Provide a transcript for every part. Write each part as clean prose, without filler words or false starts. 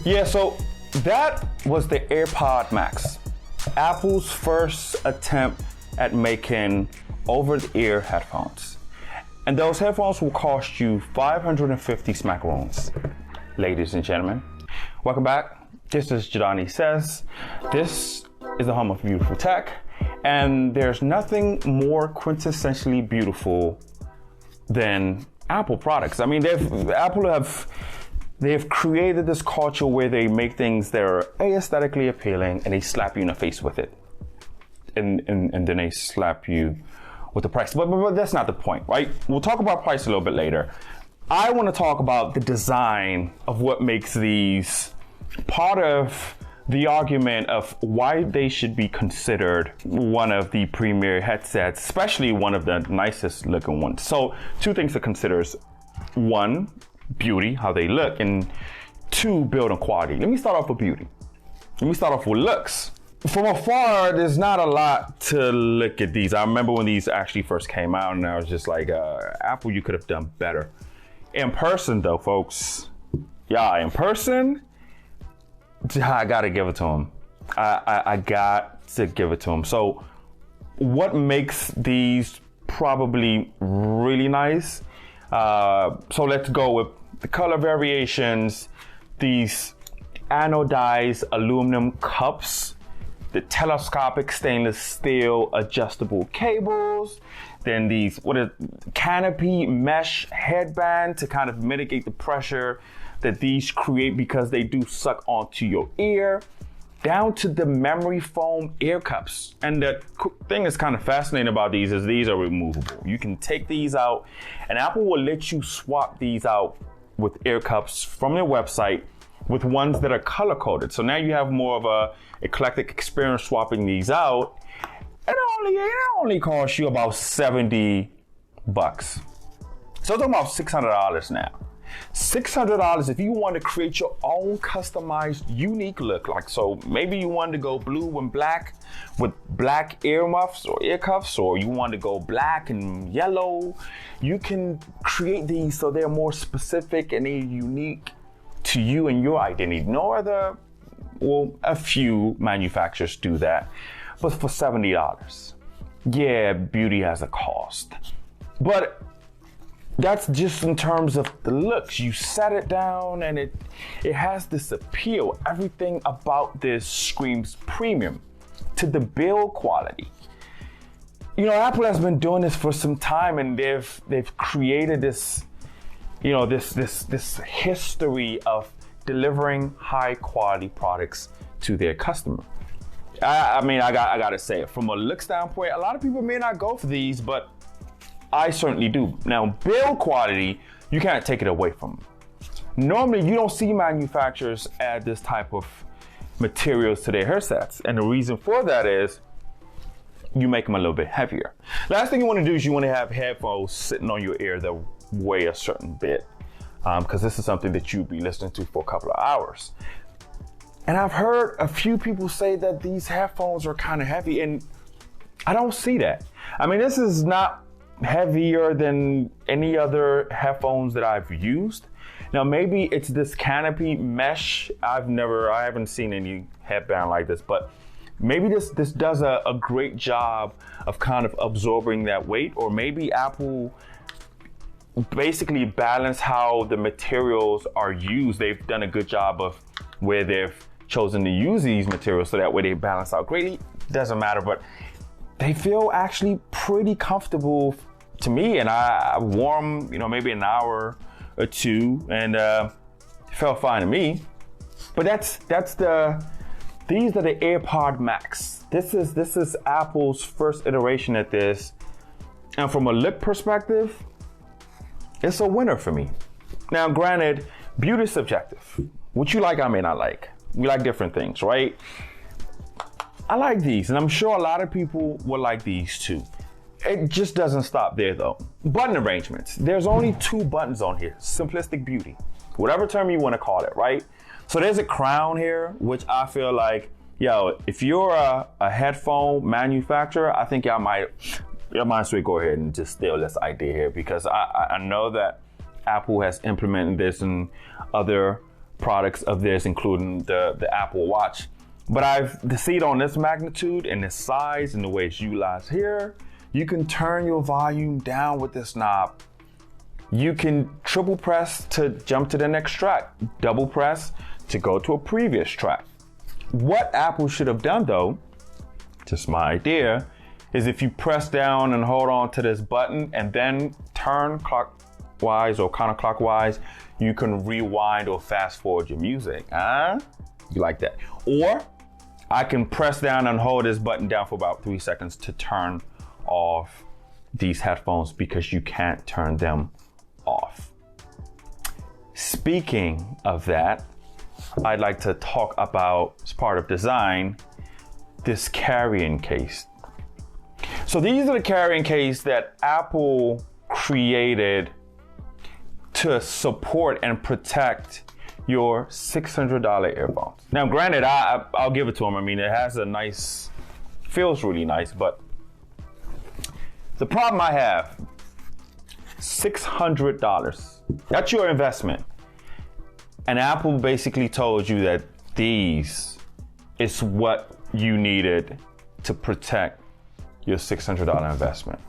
Yeah, so that was the Airpod Max, Apple's first attempt at making over-the-ear headphones. And those headphones will cost you 550 smackaroons. Ladies and gentlemen, welcome back. This is Jideani Says. This is the home of beautiful tech, and there's nothing more quintessentially beautiful than Apple products. I mean, they've created this culture where they make things that are aesthetically appealing and they slap you in the face with it. And then they slap you with the price. But that's not the point, right? We'll talk about price a little bit later. I want to talk about the design of what makes these part of the argument of why they should be considered one of the premier headsets, especially one of the nicest looking ones. So 2 things to consider is 1, beauty, how they look, and 2, build and quality. Let me start off with beauty. Let me start off with looks. From afar, there's not a lot to look at these. I remember when these actually first came out and I was just like, Apple, you could have done better. In person though, folks, in person, I gotta give it to them. I got to give it to them. So what makes these probably really nice? So let's go with the color variations, these anodized aluminum cups, the telescopic stainless steel adjustable cables, then these canopy mesh headband to kind of mitigate the pressure that these create because they do suck onto your ear, down to the memory foam ear cups. And the thing that's kind of fascinating about these is these are removable. You can take these out, and Apple will let you swap these out with ear cups from their website with ones that are color coded. So now you have more of a eclectic experience swapping these out. And it only costs you about $70. So it's about $600 now. $600 if you want to create your own customized, unique look. Like, so maybe you want to go blue and black with black earmuffs or ear cuffs, or you want to go black and yellow. You can create these so they're more specific and they're unique to you and your identity. A few manufacturers do that, but for $70. Yeah, beauty has a cost. But that's just in terms of the looks. You set it down and it has this appeal. Everything about this screams premium. To the build quality. Apple has been doing this for some time, and they've created this, this history of delivering high quality products to their customer. I gotta say it, from a look standpoint, a lot of people may not go for these, but I certainly do. Now, build quality, you can't take it away from them. Normally, you don't see manufacturers add this type of materials to their headsets. And the reason for that is you make them a little bit heavier. Last thing you want to do is you want to have headphones sitting on your ear that weigh a certain bit, because this is something that you'll be listening to for a couple of hours. And I've heard a few people say that these headphones are kind of heavy, and I don't see that. I mean, this is not heavier than any other headphones that I've used. Now, maybe it's this canopy mesh. I haven't seen any headband like this, but maybe this does a great job of kind of absorbing that weight, or maybe Apple basically balance how the materials are used. They've done a good job of where they've chosen to use these materials so that way they balance out greatly. Doesn't matter, but they feel actually pretty comfortable to me, and I wore them, maybe an hour or 2, and it felt fine to me. But these are the Airpod Max. This is Apple's first iteration at this, and from a look perspective, it's a winner for me. Now, granted, beauty is subjective. What you like, I may not like. We like different things, right? I like these, and I'm sure a lot of people will like these too. It just doesn't stop there though. Button arrangements. There's only 2 buttons on here. Simplistic beauty. Whatever term you want to call it, right? So there's a crown here, which I feel like, if you're a headphone manufacturer, I think y'all might as well go ahead and just steal this idea here, because I know that Apple has implemented this in other products of this, including the Apple Watch. But I've seen on this magnitude and this size and the way it's utilized here, you can turn your volume down with this knob. You can triple press to jump to the next track, double press to go to a previous track. What Apple should have done though, just my idea, is if you press down and hold on to this button and then turn clockwise or counterclockwise, you can rewind or fast forward your music. You like that? Or I can press down and hold this button down for about 3 seconds to turn off these headphones because you can't turn them off. Speaking of that, I'd like to talk about, as part of design, this carrying case. So these are the carrying case that Apple created to support and protect your $600 earphones. Now, granted, I'll give it to them. I mean, it has a nice, feels really nice, but the problem I have, $600. That's your investment. And Apple basically told you that these is what you needed to protect your $600 investment.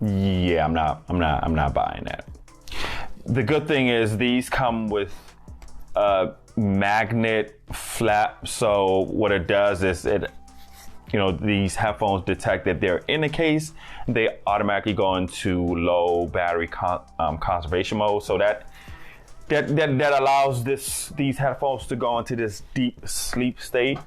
Yeah, I'm not buying that. The good thing is these come with a magnet flap. So what it does is these headphones detect that they're in the case, they automatically go into low battery conservation mode. So that allows these headphones to go into this deep sleep state,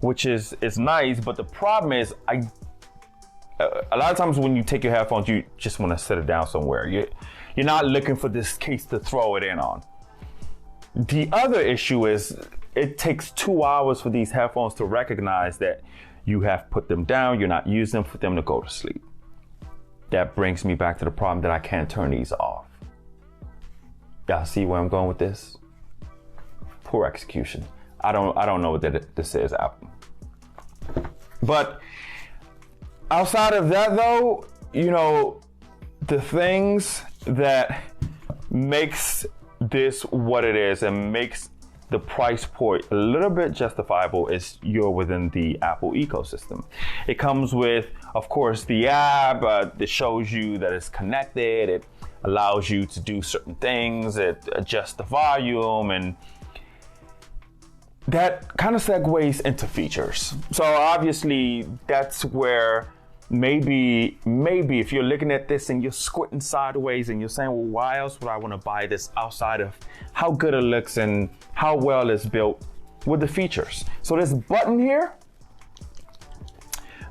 which is nice. But the problem is, a lot of times when you take your headphones, you just want to set it down somewhere. You're not looking for this case to throw it in on. The other issue is it takes 2 hours for these headphones to recognize that you have put them down, you're not using them, for them to go to sleep. That brings me back to the problem that I can't turn these off. Y'all see where I'm going with this? Poor execution. I don't know what this is, Apple. But outside of that though, the things that makes this what it is and makes the price point a little bit justifiable is you're within the Apple ecosystem. It comes with, of course, the app that shows you that it's connected. It allows you to do certain things. It adjusts the volume, and that kind of segues into features. So obviously that's where maybe if you're looking at this and you're squinting sideways and you're saying, well, why else would I want to buy this outside of how good it looks and how well it's built with the features? So this button here,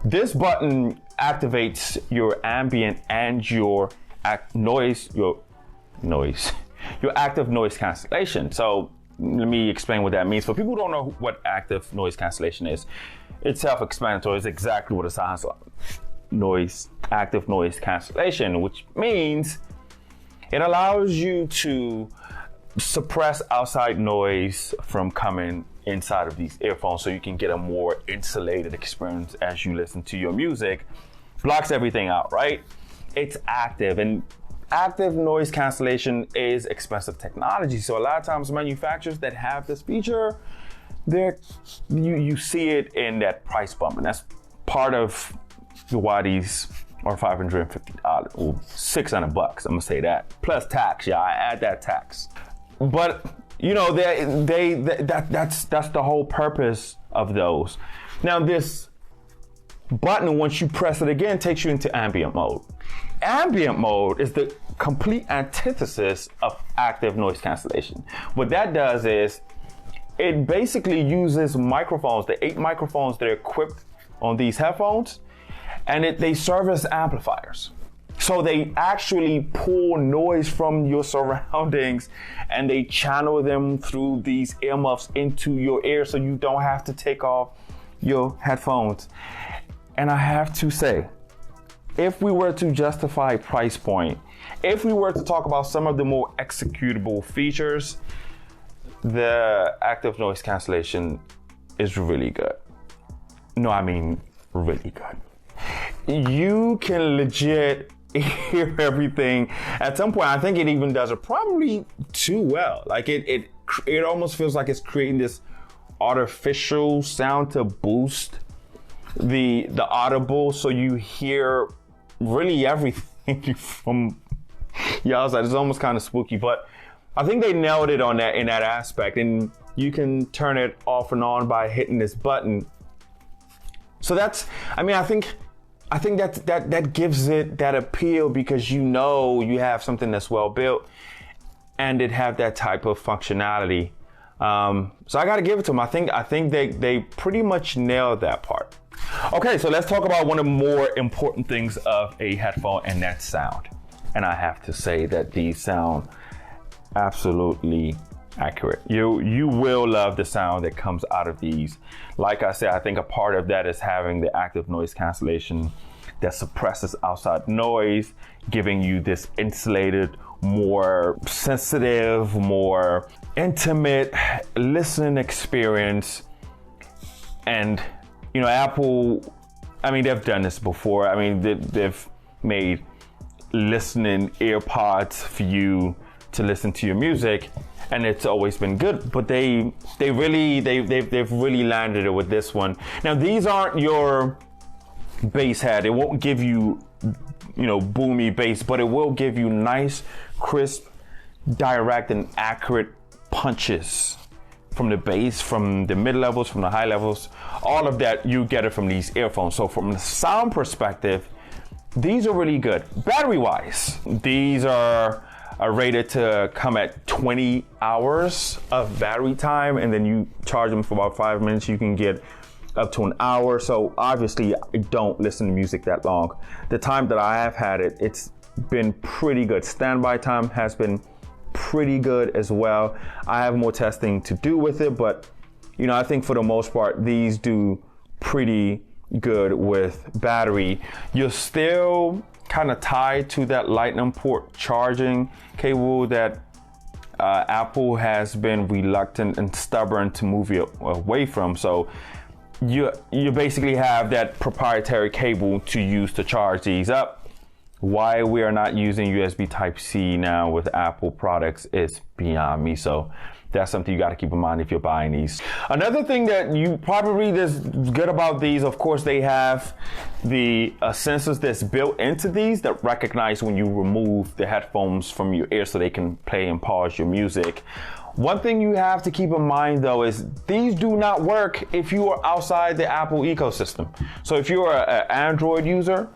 this button activates your ambient and your active noise cancellation. So let me explain what that means. For people who don't know what active noise cancellation is, it's self-explanatory. It's exactly what it sounds like. Active noise cancellation, which means it allows you to suppress outside noise from coming inside of these earphones so you can get a more insulated experience as you listen to your music. Blocks everything out, right? It's active, and active noise cancellation is expensive technology. So a lot of times manufacturers that have this feature, you see it in that price bump, and that's part of why these are $550 or $600. I'm gonna say that plus tax. Yeah, I add that tax. But that's the whole purpose of those. Now this button, once you press it again, takes you into ambient mode. Ambient mode is the complete antithesis of active noise cancellation. What that does is it basically uses microphones, the 8 microphones that are equipped on these headphones, and they serve as amplifiers. So they actually pull noise from your surroundings and they channel them through these earmuffs into your ear so you don't have to take off your headphones. And I have to say, if we were to justify price point, if we were to talk about some of the more executable features, the active noise cancellation is really good. No, I mean really good. You can legit hear everything. At some point, I think it even does it probably too well. Like it almost feels like it's creating this artificial sound to boost the audible, so you hear really everything from your outside. It's almost kind of spooky, but I think they nailed it on that in that aspect. And you can turn it off and on by hitting this button. So that's, I mean, I think that gives it that appeal, because you know you have something that's well built and it have that type of functionality. So I got to give it to them. I think they pretty much nailed that part. Okay, so let's talk about one of the more important things of a headphone, and that's sound. And I have to say that these sound absolutely accurate. You will love the sound that comes out of these. Like I said, I think a part of that is having the active noise cancellation that suppresses outside noise, giving you this insulated, more sensitive, more intimate listening experience. And you know, Apple, I mean, they've done this before. I mean, they've made listening Airpods for you to listen to your music, and it's always been good. But they've really landed it with this one. Now, these aren't your bass head. It won't give you, you know, boomy bass, but it will give you nice, crisp, direct, and accurate punches from the bass, from the mid levels, from the high levels. All of that, you get it from these earphones. So from the sound perspective, these are really good. Battery wise, these are rated to come at 20 hours of battery time, and then you charge them for about 5 minutes. You can get up to an hour. So obviously I don't listen to music that long. The time that I have had it, it's been pretty good. Standby time has been pretty good as well. I have more testing to do with it, but you know, I think for the most part, these do pretty good with battery. You're still kind of tied to that lightning port charging cable that Apple has been reluctant and stubborn to move you away from. So you basically have that proprietary cable to use to charge these up. Why we are not using USB Type-C now with Apple products is beyond me. So that's something you got to keep in mind if you're buying these. Another thing that you probably is good about these, of course, they have the sensors that's built into these that recognize when you remove the headphones from your ear so they can play and pause your music. One thing you have to keep in mind, though, is these do not work if you are outside the Apple ecosystem. So if you're an Android user,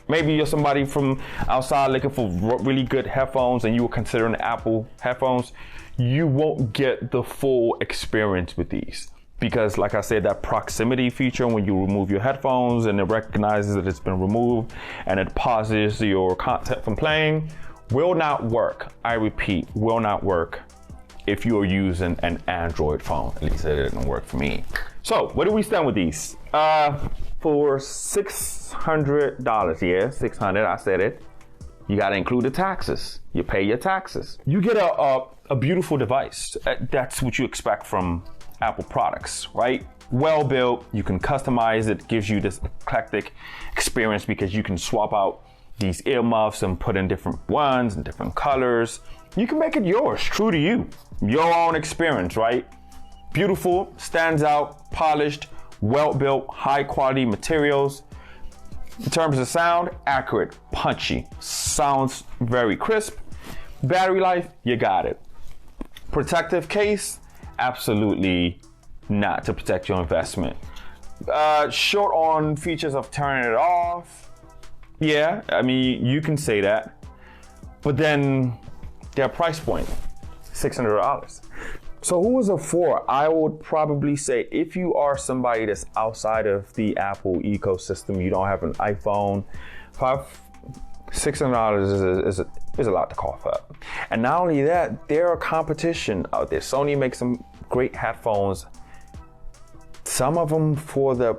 maybe you're somebody from outside looking for really good headphones and you were considering Apple headphones, you won't get the full experience with these. Because like I said, that proximity feature, when you remove your headphones and it recognizes that it's been removed and it pauses your content from playing, will not work. I repeat, will not work if you're using an Android phone. At least it didn't work for me. So where do we stand with these? For $600, yeah, 600, I said it. You got to include the taxes. You pay your taxes. You get a beautiful device. That's what you expect from Apple products, right? Well built. You can customize it. Gives you this eclectic experience because you can swap out these earmuffs and put in different ones and different colors. You can make it yours, true to you, your own experience, right? Beautiful, stands out, polished, well built, high quality materials. In terms of sound, accurate, punchy, sounds very crisp. Battery life, you got it. Protective case, absolutely not to protect your investment. Short on features of turning it off. Yeah, I mean, you can say that. But then their price point, $600. So who is it for? I would probably say if you are somebody that's outside of the Apple ecosystem, you don't have an iPhone, $600 is a lot to cough up. And not only that, there are competition out there. Sony makes some great headphones, some of them for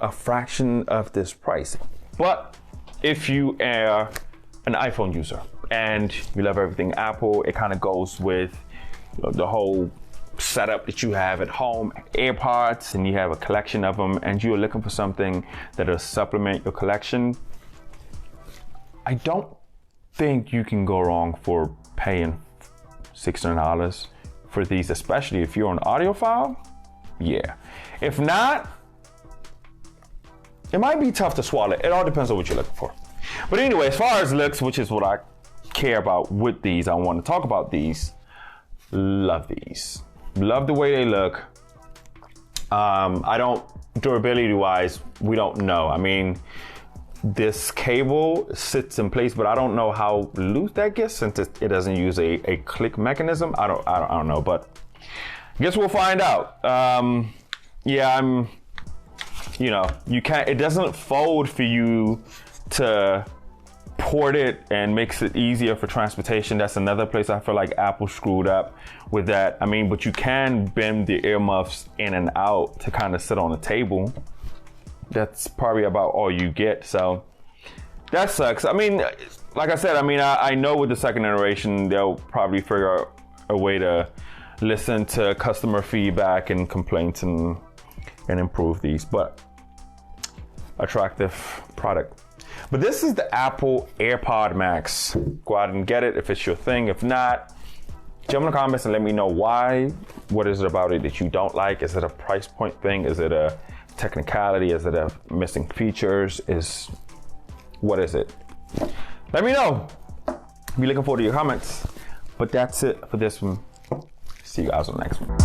a fraction of this price. But if you are an iPhone user and you love everything Apple, it kind of goes with the whole setup that you have at home, Airpods, and you have a collection of them, and you're looking for something that'll supplement your collection. I don't think you can go wrong for paying $600 for these, especially if you're an audiophile. Yeah. If not, it might be tough to swallow. It all depends on what you're looking for. But anyway, as far as looks, which is what I care about with these, I want to talk about these. Love these. Love the way they look. Durability wise, we don't know. I mean, this cable sits in place, but I don't know how loose that gets since it doesn't use a click mechanism. I don't know, but I guess we'll find out. Yeah, it doesn't fold for you to port it and makes it easier for transportation. That's another place I feel like Apple screwed up with that. I mean, but you can bend the earmuffs in and out to kind of sit on a table. That's probably about all you get. So that sucks. I mean, like I said, I know with the second iteration, they'll probably figure out a way to listen to customer feedback and complaints and improve these, but attractive product. But this is the Apple Airpod Max. Go out and get it if it's your thing. If not, jump in the comments and let me know why. What is it about it that you don't like? Is it a price point thing? Is it a technicality? Is it a missing features? What is it? Let me know. Be looking forward to your comments. But that's it for this one. See you guys on the next one.